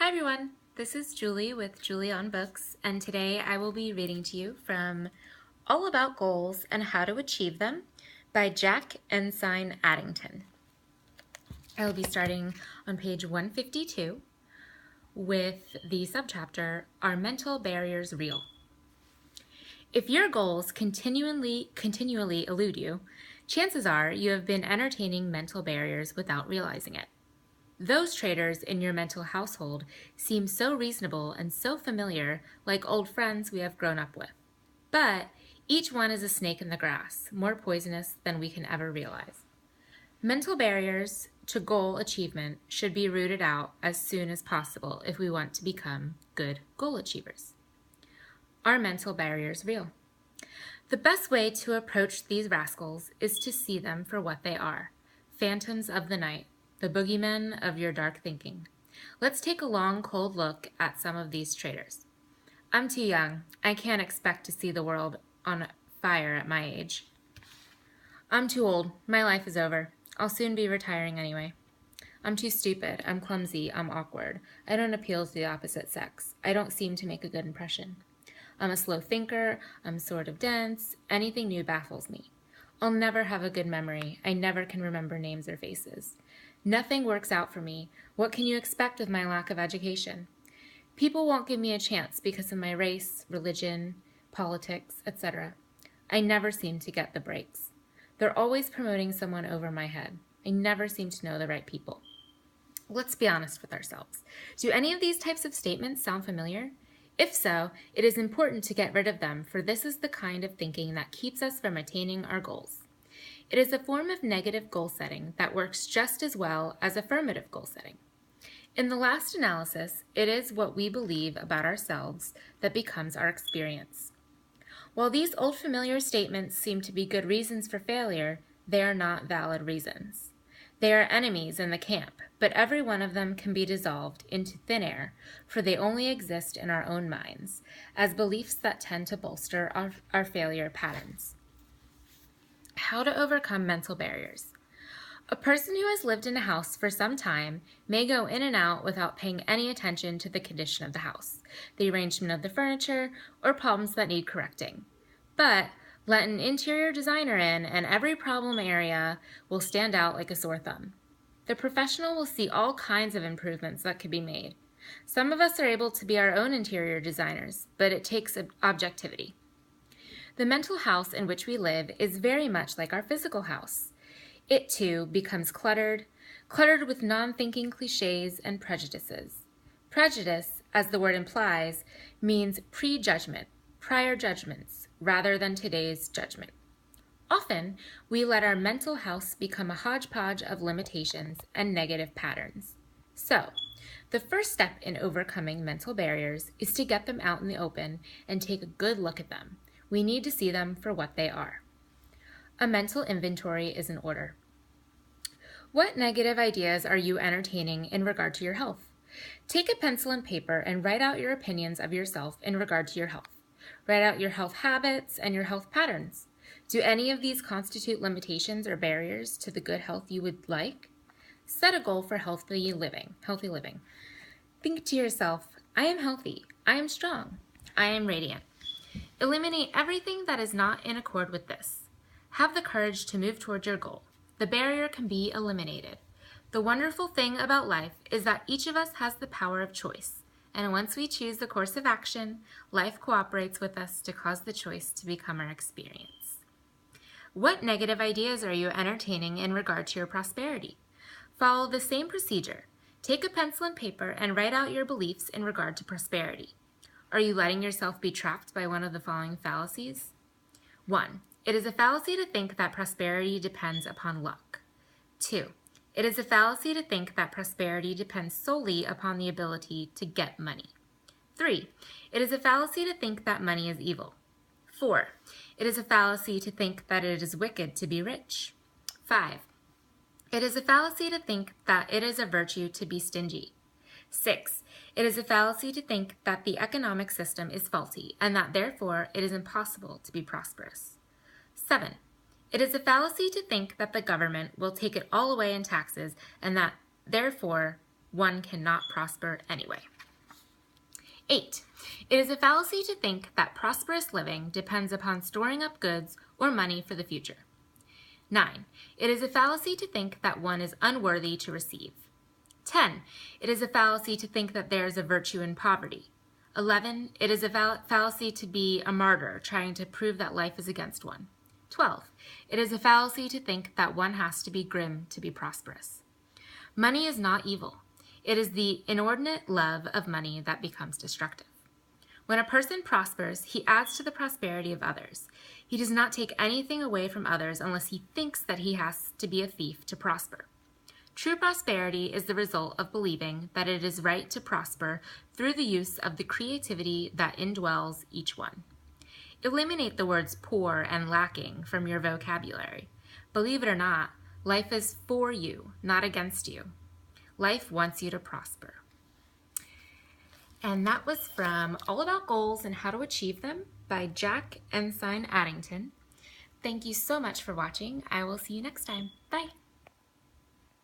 Hi everyone, this is Julie with Julie on Books, and today I will be reading to you from All About Goals and How to Achieve Them by Jack Ensign Addington. I will be starting on page 152 with the subchapter, Are Mental Barriers Real? If your goals continually elude you, chances are you have been entertaining mental barriers without realizing it. Those traitors in your mental household seem so reasonable and so familiar, like old friends we have grown up with. But each one is a snake in the grass, more poisonous than we can ever realize. Mental barriers to goal achievement should be rooted out as soon as possible if we want to become good goal achievers. Are mental barriers real? The best way to approach these rascals is to see them for what they are, phantoms of the night, the boogeymen of your dark thinking. Let's take a long, cold look at some of these traitors. I'm too young. I can't expect to see the world on fire at my age. I'm too old. My life is over. I'll soon be retiring anyway. I'm too stupid. I'm clumsy. I'm awkward. I don't appeal to the opposite sex. I don't seem to make a good impression. I'm a slow thinker. I'm sort of dense. Anything new baffles me. I'll never have a good memory. I never can remember names or faces. Nothing works out for me. What can you expect with my lack of education? People won't give me a chance because of my race, religion, politics, etc. I never seem to get the breaks. They're always promoting someone over my head. I never seem to know the right people. Let's be honest with ourselves. Do any of these types of statements sound familiar? If so, it is important to get rid of them, for this is the kind of thinking that keeps us from attaining our goals. It is a form of negative goal setting that works just as well as affirmative goal setting. In the last analysis, it is what we believe about ourselves that becomes our experience. While these old familiar statements seem to be good reasons for failure, they are not valid reasons. They are enemies in the camp, but every one of them can be dissolved into thin air, for they only exist in our own minds, as beliefs that tend to bolster our failure patterns. How to overcome mental barriers. A person who has lived in a house for some time may go in and out without paying any attention to the condition of the house, the arrangement of the furniture, or problems that need correcting. But let an interior designer in and every problem area will stand out like a sore thumb. The professional will see all kinds of improvements that could be made. Some of us are able to be our own interior designers, but it takes objectivity. The mental house in which we live is very much like our physical house. It, too, becomes cluttered with non-thinking cliches and prejudices. Prejudice, as the word implies, means prejudgment, prior judgments, rather than today's judgment. Often, we let our mental house become a hodgepodge of limitations and negative patterns. So, the first step in overcoming mental barriers is to get them out in the open and take a good look at them. We need to see them for what they are. A mental inventory is in order. What negative ideas are you entertaining in regard to your health? Take a pencil and paper and write out your opinions of yourself in regard to your health. Write out your health habits and your health patterns. Do any of these constitute limitations or barriers to the good health you would like? Set a goal for healthy living. Think to yourself, I am healthy, I am strong, I am radiant. Eliminate everything that is not in accord with this. Have the courage to move toward your goal. The barrier can be eliminated. The wonderful thing about life is that each of us has the power of choice, and once we choose the course of action, life cooperates with us to cause the choice to become our experience. What negative ideas are you entertaining in regard to your prosperity? Follow the same procedure. Take a pencil and paper and write out your beliefs in regard to prosperity. Are you letting yourself be trapped by one of the following fallacies? 1. It is a fallacy to think that prosperity depends upon luck. 2. It is a fallacy to think that prosperity depends solely upon the ability to get money. 3. It is a fallacy to think that money is evil. 4. It is a fallacy to think that it is wicked to be rich. 5. It is a fallacy to think that it is a virtue to be stingy. 6. It is a fallacy to think that the economic system is faulty and that therefore it is impossible to be prosperous. 7. It is a fallacy to think that the government will take it all away in taxes and that therefore one cannot prosper anyway. 8. It is a fallacy to think that prosperous living depends upon storing up goods or money for the future. 9. It is a fallacy to think that one is unworthy to receive. 10. It is a fallacy to think that there is a virtue in poverty. 11. It is a fallacy to be a martyr trying to prove that life is against one. 12. It is a fallacy to think that one has to be grim to be prosperous. Money is not evil. It is the inordinate love of money that becomes destructive. When a person prospers, he adds to the prosperity of others. He does not take anything away from others unless he thinks that he has to be a thief to prosper. True prosperity is the result of believing that it is right to prosper through the use of the creativity that indwells each one. Eliminate the words poor and lacking from your vocabulary. Believe it or not, life is for you, not against you. Life wants you to prosper. And that was from All About Goals and How to Achieve Them by Jack Ensign Addington. Thank you so much for watching. I will see you next time. Bye.